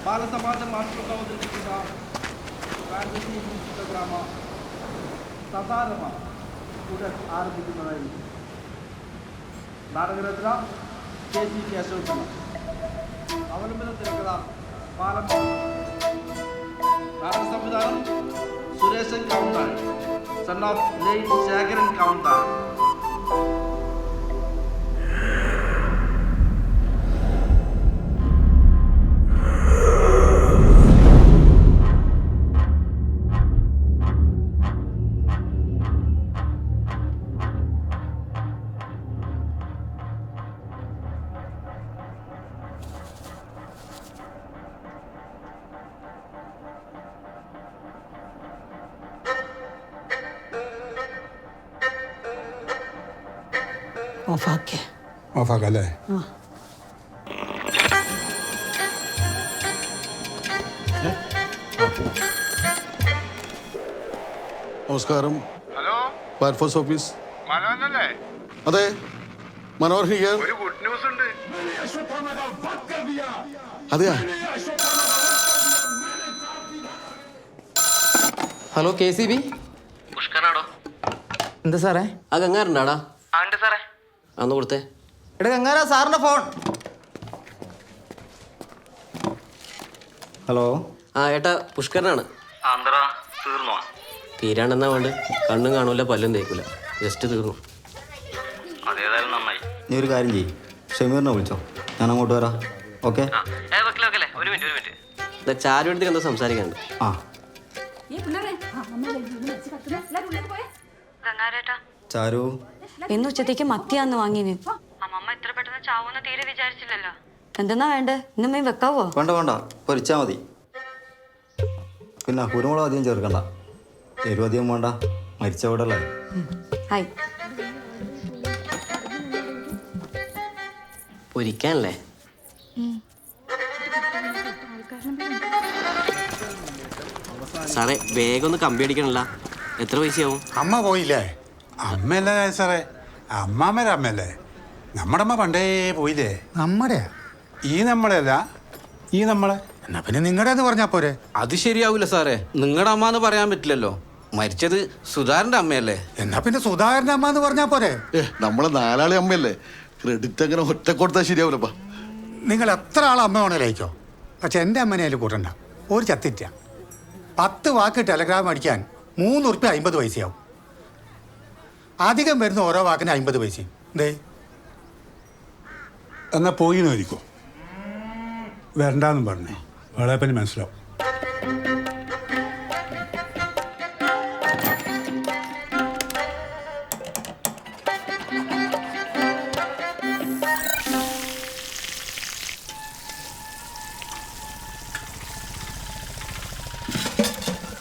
ബാലസമാജം മാസ്റ്റർക്ക് അവതരിപ്പിക്കുന്ന fantasy music drama സതാരമ ഉടൻ ആരംഭിക്കുന്നതായിരിക്കും. നാടകരചന KC Ashokakumar, അവലംബന തിരക്കഥ പാലം, നാടക സംവിധാനം സുരേശൻ കൗണ്ടാൾ, സൺ ഓഫ് ലേറ്റ് ശേഖരൻ കൗണ്ടാൾ. ഓഫാക്കല്ലേ? നമസ്കാരം. Hello, fire force office. മനോഹരനല്ലേ? അതെ, മനോഹരൻ ഹിയർ. ഒരു ഗുഡ് ന്യൂസ് ഉണ്ട്. അതെയാ? Hello, KCB. പുഷ്കറാണോ? എന്താ സാറേ? ആ ഗംഗാറുണ്ടാടാ? ആ ഉണ്ട് സാറേ. അന്ന് കൊടുത്തേ. എടാ ഗംഗാരാ, സാറിന്റെ ഫോൺ. ഹലോ. ആ ഏട്ടാ, പുഷ്കരനാണ്. തീർന്നോ? തീരാണ്ടെന്നാ വേണ്ട. കണ്ണും കാണൂല, പല്ലും തേക്കൂല. ജസ്റ്റ് തീർന്നു. അതേതായാലും നന്നായി. നീ ഒരു കാര്യം ചെയ്യ്, ഷമീറിനെ വിളിച്ചോ, ഞാൻ അങ്ങോട്ട് വരാം. ഓക്കെ? ഒരു മിനിറ്റ്. ചാരുവെടുത്ത് എന്താ സംസാരിക്കാണ്ട്? ആ ചാരു, ഇന്ന് ഉച്ചത്തേക്ക് മത്തിയാന്ന് വാങ്ങിന്. അമ്മമ്മ ഇത്ര പെട്ടെന്ന് ചാവൂന്ന് തീരെ വിചാരിച്ചില്ലല്ലോ. എന്തെന്നാ വേണ്ടേ? ഇന്നമ്മ വെക്കാവോ? വേണ്ട, പൊരിച്ചാ മതി. പിന്നെ കുരുമുളക് അധികം ചേർക്കണ്ട, എരിവ് അധികം വേണ്ട, മരിച്ച വീടല്ലേ. ഹായ്. പൊരിക്കാനല്ലേ? സാറേ, വേഗം ഒന്ന് കമ്പി അടിക്കണല്ല. എത്ര പൈസയാവും? അമ്മ പോയില്ലേ? അമ്മയല്ലേ സാറേ, അമ്മാമ്മേരെ അമ്മയല്ലേ? നമ്മുടെ അമ്മ പണ്ടേ പോയില്ലേ? നമ്മുടെ ഈ നമ്മളെയല്ല, ഈ നമ്മളെ. എന്നാ പിന്നെ നിങ്ങളുടെ എന്ന് പറഞ്ഞാ പോരെ? അത് ശരിയാവൂല സാറേ, നിങ്ങളുടെ അമ്മ എന്ന് പറയാൻ പറ്റില്ലല്ലോ. മരിച്ചത് സുധാകരന്റെ അമ്മയല്ലേ? എന്നാ പിന്നെ സുധാകരന്റെ അമ്മ എന്ന് പറഞ്ഞാ പോരെ? നമ്മളെ നാലാളി അമ്മയല്ലേ, ക്രെഡിറ്റ് അങ്ങനെ ഒറ്റ കൊടുത്താൽ ശരിയാവൂലപ്പാ. നിങ്ങൾ എത്ര ആൾ അമ്മ വേണേലയച്ചോ, പക്ഷെ എൻ്റെ അമ്മനെ അതിൽ കൂട്ടണ്ട. ഒരു ചത്തിറ്റ 10 വാക്ക് ടെലഗ്രാം അടിക്കാൻ 3 ഉറുപ്പ്യ 50 പൈസയാവും. അധികം വരുന്ന ഓരോ വാക്കിന് 50 പൈസയും. ദേ എന്നാ പോയിന്ന് വരിക്കോ, വരണ്ടാന്നും പറഞ്ഞേ, വളയപ്പനി മനസ്സിലാവും.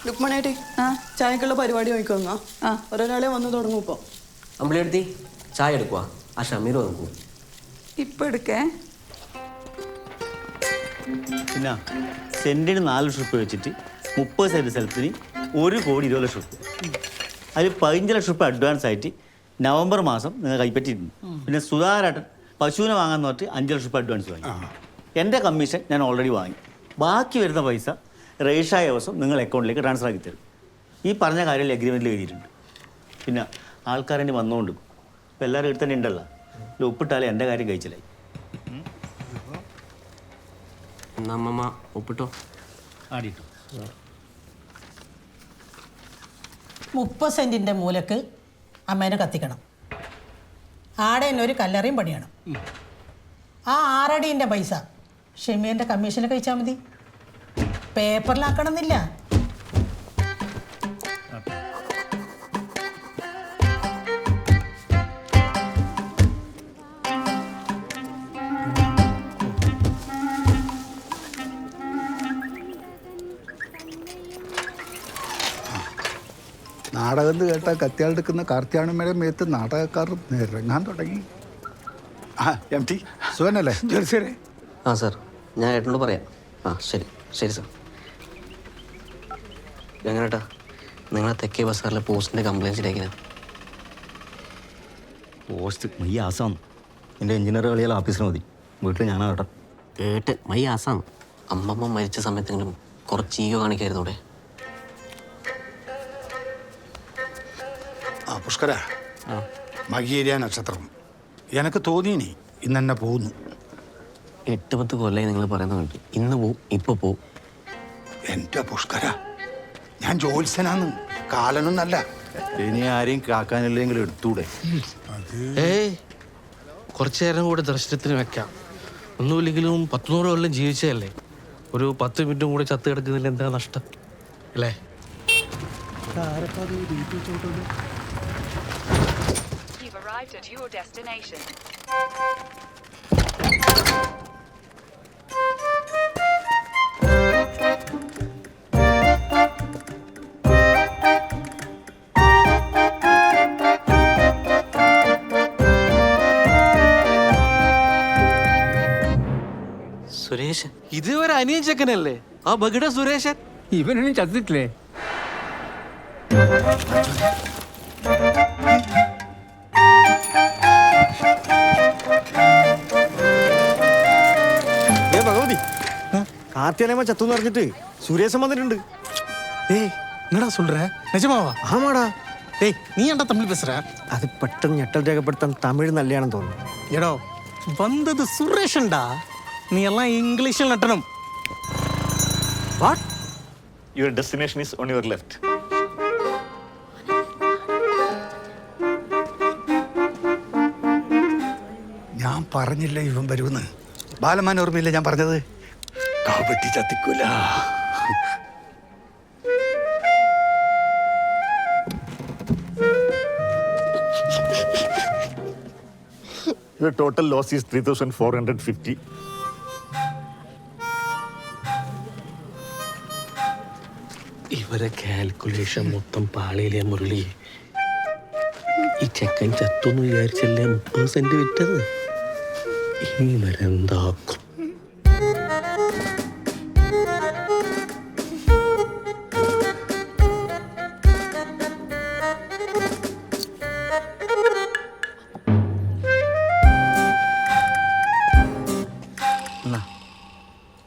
ലുക്മണേട്ടി, ചായക്കുള്ള പരിപാടി നോക്കിക്കൊന്നോ. ഒരാളെ വന്ന് തുടങ്ങും. ഇപ്പോൾ അമ്പിളിയെടുത്തി ചായ എടുക്കുക. ആ ഷമീർ നോക്കൂ. ഇപ്പം എടുക്കേ. പിന്നെ സെൻറ്റിന് 4 ലക്ഷം റുപ്യ വെച്ചിട്ട് 30 സെൻറ്റ് സ്ഥലത്തിന് 1,20,00,000 റുപ്യ. അതിൽ 15 ലക്ഷം റുപ്യ അഡ്വാൻസ് ആയിട്ട് നവംബർ മാസം നിങ്ങൾ കൈപ്പറ്റിയിട്ടുണ്ട്. പിന്നെ സുധാകരേട്ടൻ പശുവിനെ വാങ്ങാൻ പറഞ്ഞിട്ട് 5 ലക്ഷം റുപ്യ അഡ്വാൻസ് വാങ്ങി. എൻ്റെ കമ്മീഷൻ ഞാൻ ഓൾറെഡി വാങ്ങി. ബാക്കി വരുന്ന പൈസ രജിസ്ട്രായ ദിവസം നിങ്ങൾ അക്കൗണ്ടിലേക്ക് ട്രാൻസ്ഫർ ആക്കി തരും. ഈ പറഞ്ഞ കാര്യം എഗ്രിമെൻറ്റിൽ എഴുതിയിട്ടുണ്ട്. പിന്നെ ആൾക്കാരെന്നെ വന്നുകൊണ്ട് ഇപ്പം എല്ലാവരും ഇവിടെ തന്നെ ഉണ്ടല്ലോ, ഒപ്പിട്ടാലേ എൻ്റെ കാര്യം കഴിച്ചില്ലായി. എന്നാ അമ്മമ്മ ഒപ്പിട്ടോ. ആടിയിട്ടു. 30 സെൻറ്റിൻ്റെ മൂലക്ക് അമ്മേനെ കത്തിക്കണം. ആടെ തന്നെ ഒരു കല്ലറയും പണിയണം. ആ 6 അടീൻ്റെ പൈസ ഷെമീറിൻ്റെ കമ്മീഷന് കഴിച്ചാൽ മതി. പേപ്പറിലാക്കണമെന്നില്ല. നാടകം കേട്ടാൽ കത്തിയാളെടുക്കുന്ന കാർത്തിയാണമ്മയുടെ മേത്ത് നാടകക്കാർ ഇറങ്ങാൻ തുടങ്ങി. MT സുഖനല്ലേ? ജോലിസേ. ആ സാർ, ഞാൻ ഏട്ടനോട് പറയാം. ആ ശരി സാർ. ഞങ്ങളേട്ടാ, നിങ്ങളെ തെക്കേ ബസാറിലെ പോസ്റ്റിൻ്റെ കംപ്ലയിൻറ്റ് ശരിയാക്കിനാ. പോസ്റ്റ് മൈ ആസാന്ന്. എൻ്റെ എഞ്ചിനീയർ കളിയാൽ ഓഫീസിന് മതി. വീട്ടിൽ ഞാനാ കേട്ടോ. കേട്ട് മൈ ആസാന്ന്. അമ്മമ്മ മരിച്ച സമയത്തെങ്കിലും കുറച്ച് ഈഗോ കാണിക്കായിരുന്നൂടെ? ആ പുഷ്കര, മകീരിയ നക്ഷത്രം എനിക്ക് തോന്നിയിനി ഇന്ന് തന്നെ പോകുന്നു. 8-10 കൊല്ലമായി നിങ്ങൾ പറയുന്നത് കണ്ടു. ഇന്ന് പോവും, ഇപ്പൊ പോവും. എൻ്റെ പുഷ്കര, ഞാൻ ജോത്സ്യനാന്ന്, കാലനൊന്നല്ല. ഇനി ആരെയും കാക്കാനില്ലെങ്കിലും എടുത്തൂടെ? ഏയ് കുറച്ചു നേരം കൂടെ ദർശനത്തിന് വെക്കാം. ഒന്നുമില്ലെങ്കിലും 100 കൊല്ലം ജീവിച്ചതല്ലേ. ഒരു 10 മിനിറ്റും കൂടെ ചത്ത് കിടക്കുന്നതിൽ എന്താ നഷ്ടം അല്ലേ? സുരേഷൻ ഇത് ഒരു അനിയൻ ചെക്കനല്ലേ, ആ ബഗിട സുരേഷൻ. ഇവനൊന്നും ചത്തിട്ടില്ലേ? ഭഗവതി കാർത്തിയാലയമ്മ ചത്തുന്ന് പറഞ്ഞിട്ട് സുരേശൻ വന്നിട്ടുണ്ട്. ஏய் என்னடா சொல்ற? நிஜமாவா? ആമാടാ. ஏய் நீ ஏன்டா தமிழ் பேசுற? അത് പെട്ടെന്ന് ഞെട്ടൽ രേഖപ്പെടുത്താൻ തമിഴ് നല്ലയാണെന്ന് തോന്നുന്നു. എടോ വന്നത് സുരേഷൻടാ, നീ എല്ലാം ഇംഗ്ലീഷിൽ നട്ടണം. What? Your destination is on your left. ഞാൻ പറഞ്ഞില്ല ഇവൻ വരുമെന്ന്. ബാലമാൻ ഓർമ്മയില്ല ഞാൻ പറഞ്ഞത്? കാവട്ടി ചത്തിക്കൂല. Your total loss is 3,450. ഇവരെ കാൽക്കുലേഷൻ മൊത്തം പാളിയിലെ മുരളി. ഈ ചെക്കൻ ചത്തൊന്ന് വിചാരിച്ചല്ലേ 30 സെന്റ് വിറ്റത്. ഇനി വരെന്താക്കും?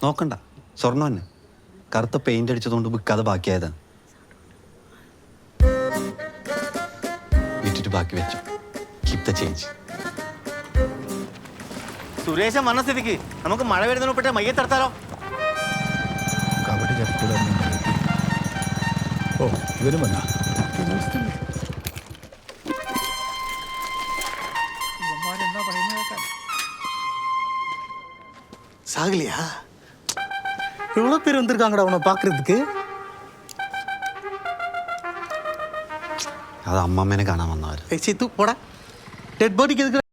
നോക്കണ്ട, സ്വർണ്ണം തന്നെ. കറുത്ത പെയിന്റ് അടിച്ചതുകൊണ്ട് വിൽക്കാതെ ബാക്കിയായതാണ്. വിറ്റിട്ട് ബാക്കി വെച്ചു. Keep the change. സുരേശൻ വന്ന സ്ഥിതിക്ക് നമുക്ക് മഴ വരുന്നതിനൊപ്പിട്ട് മയ്യത്തെടുത്താലോ? കബഡി ചത്തിക്കൂല. ഓ ഇവരും വന്നാ? சாகலையா? எவ்வளோ பேர் வந்திருக்காங்கடா உன்னை பார்க்கறதுக்கு. അത് അമ്മമ്മേനെ കാണാൻ വന്നവർ. சித்து போடா, டெட் பாடிக்கு எதுக்கு